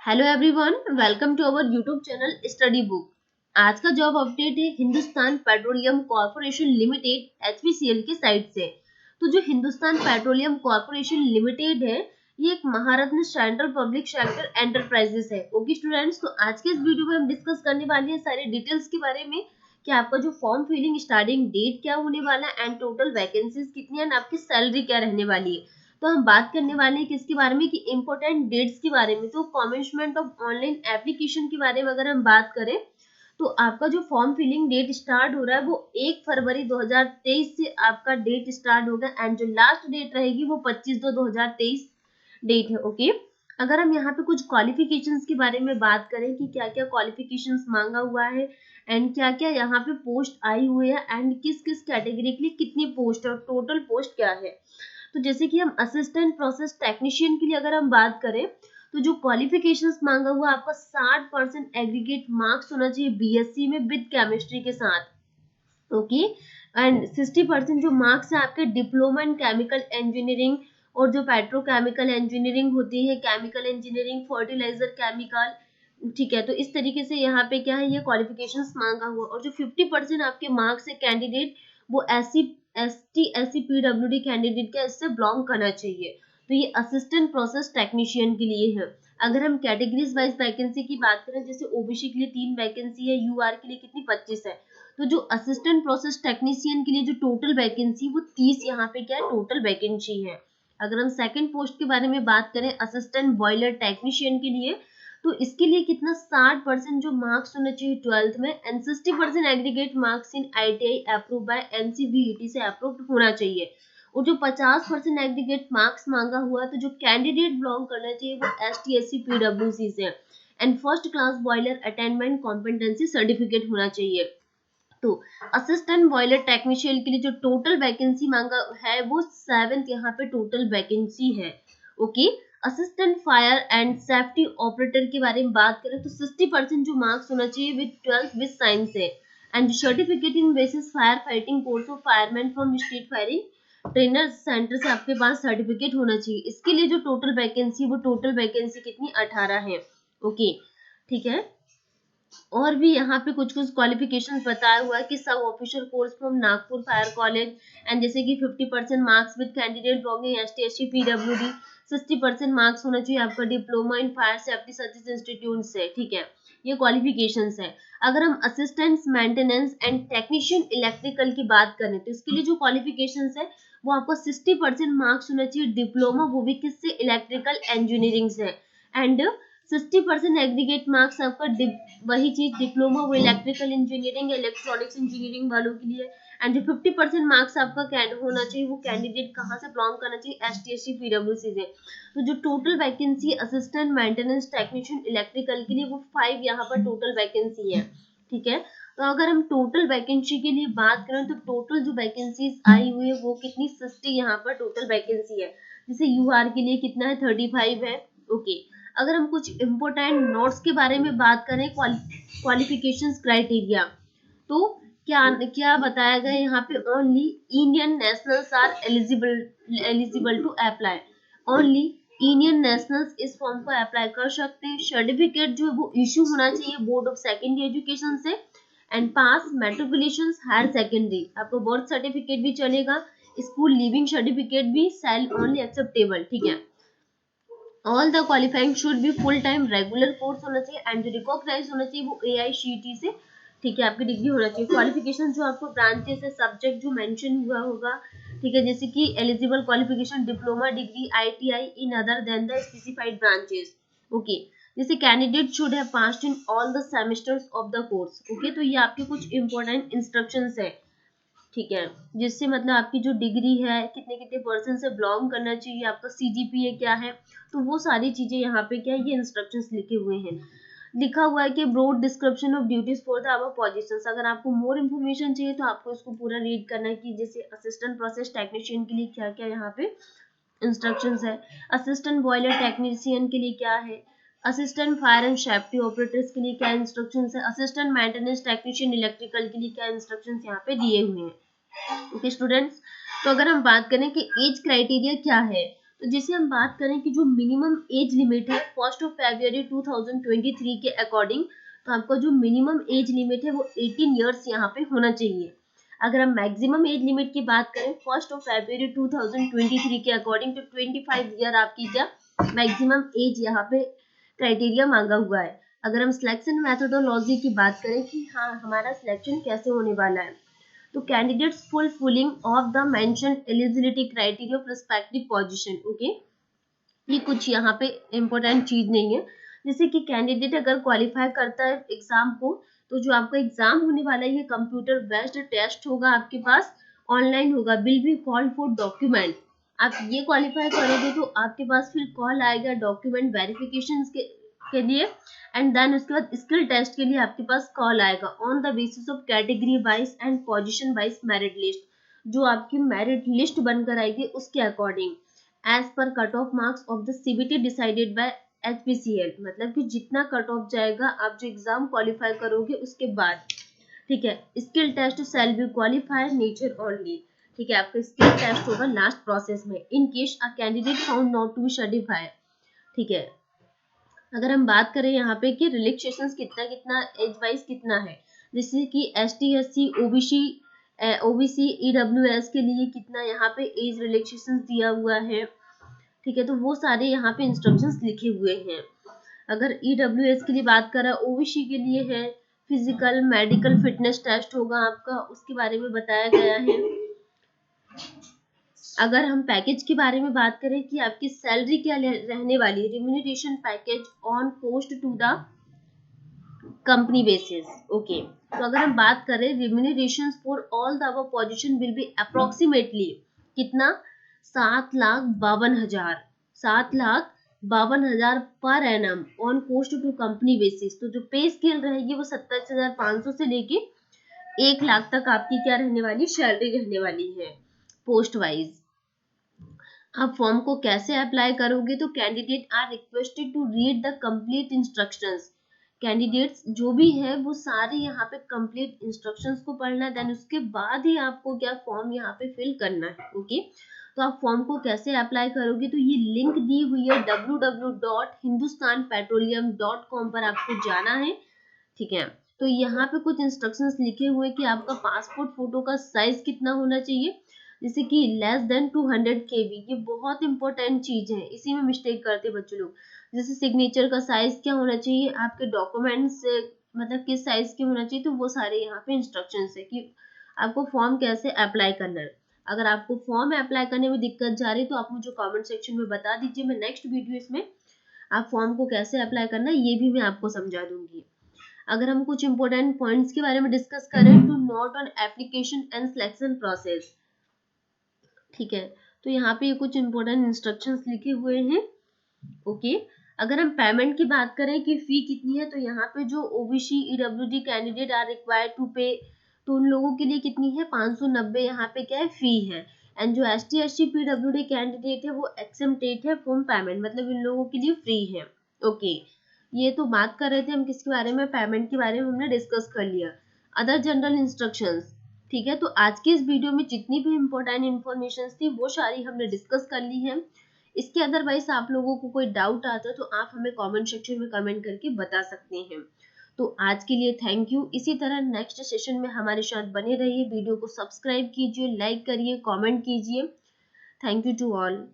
Hello everyone, welcome to our YouTube channel study book. आज का job update है Hindustan petroleum corporation limited HPCL की side से। तो जो हिंदुस्तान पेट्रोलियम कॉर्पोरेशन लिमिटेड है, ये एक महारत्न सेंट्रल पब्लिक सेक्टर एंटरप्राइजेस है। ओके स्टूडेंट्स, तो आज के इस वीडियो में हम डिस्कस करने वाले हैं सारे डिटेल्स के बारे में कि आपका जो फॉर्म फिलिंग स्टार्टिंग डेट क्या होने वाला है एंड टोटल वैकेंसीज कितनी है, आपकी सैलरी क्या रहने वाली है। तो हम बात करने वाले हैं किसके बारे में कि इम्पोर्टेंट डेट्स के बारे में। तो कमेंसमेंट ऑफ ऑनलाइन एप्लीकेशन के बारे में अगर हम बात करें तो आपका जो फॉर्म फिलिंग डेट स्टार्ट हो रहा है वो 1 फरवरी 2023 से आपका डेट स्टार्ट होगा एंड जो लास्ट डेट रहेगी वो 25/2/2023 डेट है। ओके, अगर हम यहाँ पे कुछ क्वालिफिकेशंस के बारे में बात करें कि क्या क्या क्वालिफिकेशंस मांगा हुआ है एंड क्या क्या यहाँ पे पोस्ट आई हुई है एंड किस किस कैटेगरी के लिए कितनी पोस्ट है और टोटल पोस्ट क्या है। तो जैसे कि हम असिस्टेंट प्रोसेस टेक्नीशियन के लिए अगर हम बात करें तो जो क्वालिफिकेशंस मांगा हुआ आपका 60% एग्रीगेट मार्क्स होना चाहिए बीएससी में विद केमिस्ट्री के साथ। ओके, एंड 60% जो मार्क्स है आपके डिप्लोमा इन केमिकल इंजीनियरिंग और जो पेट्रोकेमिकल इंजीनियरिंग होती है, केमिकल इंजीनियरिंग, फर्टिलाइजर केमिकल, ठीक है। तो इस तरीके से यहाँ पे क्या है, ये क्वालिफिकेशंस मांगा हुआ। और जो 50% आपके मार्क्स है कैंडिडेट वो एसटी पीडब्ल्यूडी कैंडिडेट का इससे बिलोंग करना चाहिए। तो ये असिस्टेंट प्रोसेस टेक्नीशियन के लिए है। अगर हम कैटेगरीज वाइज वैकेंसी की बात करें, जैसे ओबीसी के लिए 3 वैकेंसी है, यूआर के लिए कितनी 25 है। तो जो असिस्टेंट प्रोसेस टेक्नीशियन के लिए जो टोटल वैकेंसी वो 30 यहाँ पे क्या है टोटल वैकेंसी है। अगर हम सेकंड पोस्ट के बारे में बात करें असिस्टेंट बॉयलर टेक्नीशियन के लिए, तो इसके लिए कितना 60% जो मार्क्स होना चाहिए 12th में and 60% aggregate marks in ITI approve by NCVET से अप्रूव्ड होना चाहिए। और जो 50% एग्रीगेट मार्क्स मांगा हुआ है, तो जो कैंडिडेट बिलोंग करना चाहिए वो एसटी पीडब्ल्यूसी से and first class boiler attainment competency certificate होना चाहिए। तो असिस्टेंट बॉयलर टेक्नीशियन के लिए जो टोटल वैकेंसी मांगा है वो 7th यहाँ पे टोटल वैकेंसी है। Okay, assistant fire and safety operator के बारे में बात करें तो 60% जो मार्क्स होना चाहिए विद 12th विद साइंस है and certificate in basis fire fighting course of fireman from state firing trainer centre से आपके पास सर्टिफिकेट होना चाहिए। इसके लिए जो टोटल वैकेंसी वो टोटल वैकेंसी कितनी 18 है। ओके, ठीक है। और भी यहाँ पे कुछ कुछ क्वालिफिकेशन बताया हुआ है कि सब officer course from Nagpur fire college and जैसे कि 50% marks with candidate belonging ST PWD, 60% marks होना चाहिए आपका diploma in fire safety service institute से, ठीक है। ये क्वालिफिकेशंस है। अगर हम assistant maintenance and technician electrical की बात करें तो इसके लिए जो क्वालिफिकेशंस है वो आपको 60% मार्क्स होना चाहिए डिप्लोमा, वो भी किससे, इलेक्ट्रिकल इंजीनियरिंग से एंड 60% एग्रीगेट मार्क्स आपका वही चीज डिप्लोमा वो इलेक्ट्रिकल इंजीनियरिंग इलेक्ट्रॉनिक्स इंजीनियरिंग वालों के लिए एंड जो 50% मार्क्स आपका होना चाहिए वो कैंडिडेट कहाँ से बिलोंग करना चाहिए एसटी पीडब्ल्यूसी से। तो जो total vacancy assistant maintenance technician electrical के लिए वो 5 यहाँ पर टोटल वैकेंसी है, ठीक है। तो अगर हम टोटल वैकेंसी के लिए बात करें तो टोटल जो वैकेंसीज आई हुई है वो कितनी 60 यहाँ पर टोटल वैकेंसी है। जैसे यूआर के लिए कितना है 35 है। ओके, अगर हम कुछ इम्पोर्टेंट नोट्स के बारे में बात करें क्वालिफिकेशंस क्राइटेरिया, तो क्या क्या बताया गया यहाँ पे, only Indian nationals are eligible to apply. Only Indian nationals इस फॉर्म को अप्लाई कर सकते हैं। सर्टिफिकेट जो है वो इशू होना चाहिए बोर्ड ऑफ सेकेंडरी एजुकेशन से and pass matriculation higher secondary. आपको बर्थ सर्टिफिकेट भी चलेगा, स्कूल लिविंग सर्टिफिकेट भी सेल ओनली एक्सेप्टेबल, ठीक है। All the qualifying should be full time regular course होना चाहिए एंड जो रिकॉग्नाइज होना चाहिए वो एआईसीटी से, ठीक है, आपकी डिग्री होना चाहिए। क्वालिफिकेशन जो आपको ब्रांचेस है सब्जेक्ट जो मेंशन हुआ होगा, ठीक है, जैसे कि eligible qualification diploma degree ITI in other than the specified branches. Okay, जैसे candidate should have passed in all the semesters of the course. Okay, तो ये आपके कुछ इंपॉर्टेंट इंस्ट्रक्शंस है, ठीक है, जिससे मतलब आपकी जो डिग्री है कितने कितने परसेंट से बिलोंग करना चाहिए, आपका सीजीपीए क्या है, तो वो सारी चीजें यहाँ पे क्या है ये इंस्ट्रक्शंस लिखे हुए हैं। लिखा हुआ है कि broad description of duties for the above positions. अगर आपको मोर इन्फॉर्मेशन चाहिए तो आपको इसको पूरा रीड करना है कि जैसे असिस्टेंट प्रोसेस टेक्नीशियन के लिए क्या क्या यहाँ पे इंस्ट्रक्शंस है, असिस्टेंट बॉयलर टेक्नीशियन के लिए क्या है, assistant fire and safety operators के लिए क्या इंस्ट्रक्शंस है, असिस्टेंट मेंटेनेंस टेक्नीशियन इलेक्ट्रिकल के लिए क्या इंस्ट्रक्शंस यहाँ पे दिए हुए हैं। ओके स्टूडेंट्स, तो अगर हम बात करें कि एज क्राइटेरिया क्या है, तो जैसे हम बात करें कि जो मिनिमम एज लिमिट है 1 फरवरी 2023 के अकॉर्डिंग, तो आपका जो मिनिमम एज लिमिट है वो 18 ईयर्स यहाँ पे होना चाहिए। अगर हम मैक्सिमम एज लिमिट की बात करें 1 फरवरी 2023 के अकॉर्डिंग, तो 25 ईयर आपकी क्या मैक्सिमम एज यहाँ पे क्राइटेरिया मांगा हुआ है। अगर हम सिलेक्शन मेथोडोलॉजी की बात करें कि हाँ हमारा सिलेक्शन कैसे होने वाला है, तो candidates fulfilling of the mentioned eligibility criteria prospective position. Okay, ये कुछ यहाँ पे इम्पोर्टेंट चीज नहीं है। जैसे कि कैंडिडेट अगर क्वालिफाई करता है एग्जाम को, तो जो आपका एग्जाम होने वाला है ये कंप्यूटर बेस्ड टेस्ट होगा, आपके पास ऑनलाइन होगा, will be call for document. आप ये क्वालिफाई करोगे तो आपके पास फिर कॉल आएगा डॉक्यूमेंट वेरिफिकेशन के लिए, एंड देन उसके बाद स्किल टेस्ट के लिए आपके पास कॉल आएगा on the basis of category wise and position wise merit list. जो आपकी मेरिट लिस्ट बनकर आएगी उसके according as per cut off marks of the CBT decided by HPCL, मतलब कि जितना कट ऑफ जाएगा आप जो एग्जाम क्वालिफाई करोगे उसके बाद। ठीक है, skill test shall be qualifier nature only. ठीक है, आपका स्किल टेस्ट होगा लास्ट प्रोसेस में in case a candidate found not to be certified. ठीक है, अगर हम बात करें यहाँ पे कि रिलैक्सेशन कितना कितना एज वाइज कितना है, जैसे कि ST SC OBC EWS के लिए कितना यहाँ पे एज रिलैक्सेशन दिया हुआ है। ठीक है, तो वो सारे यहाँ पे इंस्ट्रक्शंस लिखे हुए हैं। अगर EWS के लिए बात करें, OBC के लिए है फिजिकल मेडिकल फिटनेस टेस्ट होगा आपका, उसके बारे में बताया गया है। अगर हम पैकेज के बारे में बात करें कि आपकी सैलरी क्या रहने वाली है, remuneration package on post to the company basis. Okay, तो अगर हम बात करें remuneration for all the above position will be approximately कितना 7,52,000 7,52,000 per annum on post to company basis. तो जो पे स्केल रहेगी वो 27,500 से लेके 1 लाख तक आपकी क्या रहने वाली सैलरी रहने वाली है पोस्ट वाइज। आप फॉर्म को कैसे अप्लाई करोगे, तो candidate are requested to read the complete instructions. Candidates जो भी है वो सारे यहाँ पे कंप्लीट इंस्ट्रक्शंस को पढ़ना है, देन उसके बाद ही आपको क्या फॉर्म यहाँ पे फिल करना है। ओके, तो आप फॉर्म को कैसे अप्लाई करोगे, तो ये लिंक दी हुई है www.hindustanpetroleum.com पर आपको जाना है। ठीक है, तो यहाँ पे कुछ इंस्ट्रक्शंस लिखे हुए कि आपका पासपोर्ट फोटो का साइज कितना होना चाहिए, जैसे कि लेस देन 200 KB। ये बहुत इंपॉर्टेंट चीज है, इसी में मिस्टेक करते बच्चे लोग। जैसे सिग्नेचर का साइज क्या होना चाहिए, आपके डॉक्यूमेंट्स मतलब किस साइज के होना चाहिए, तो वो सारे यहाँ पे इंस्ट्रक्शंस है कि आपको फॉर्म कैसे अप्लाई करना है। अगर आपको फॉर्म अप्लाई करने में दिक्कत जा रही है तो आप मुझे कमेंट सेक्शन में बता दीजिए, मैं नेक्स्ट वीडियो इसमें आप फॉर्म को कैसे अप्लाई करना है ये भी मैं आपको समझा दूंगी। अगर हम कुछ इंपॉर्टेंट पॉइंट्स के बारे में डिस्कस करें, तो note on application and selection process. ठीक है, तो यहाँ पे कुछ इंपॉर्टेंट इंस्ट्रक्शंस लिखे हुए हैं। ओके, अगर हम पेमेंट की बात करें कि फी कितनी है, तो यहाँ पे जो OBC EWD candidate are required to pay, तो उन लोगों के लिए कितनी है 590 यहाँ पे क्या है फी है। एंड जो ST SC PWD कैंडिडेट है वो एक्सेम्प्टेड है फ्रॉम पेमेंट, मतलब इन लोगों के लिए फ्री है। ओके, ये तो बात कर रहे थे हम किसके बारे में, पेमेंट के बारे में हमने डिस्कस कर लिया। Other general instructions. ठीक है, तो आज के इस वीडियो में जितनी भी इम्पोर्टेंट इन्फॉर्मेशन थी वो सारी हमने डिस्कस कर ली है। इसके अदरवाइज आप लोगों को कोई डाउट आता है तो आप हमें कमेंट सेक्शन में कमेंट करके बता सकते हैं। तो आज के लिए थैंक यू। इसी तरह नेक्स्ट सेशन में हमारे साथ बने रहिए, वीडियो को सब्सक्राइब कीजिए, लाइक करिए, कमेंट कीजिए। Thank you to all.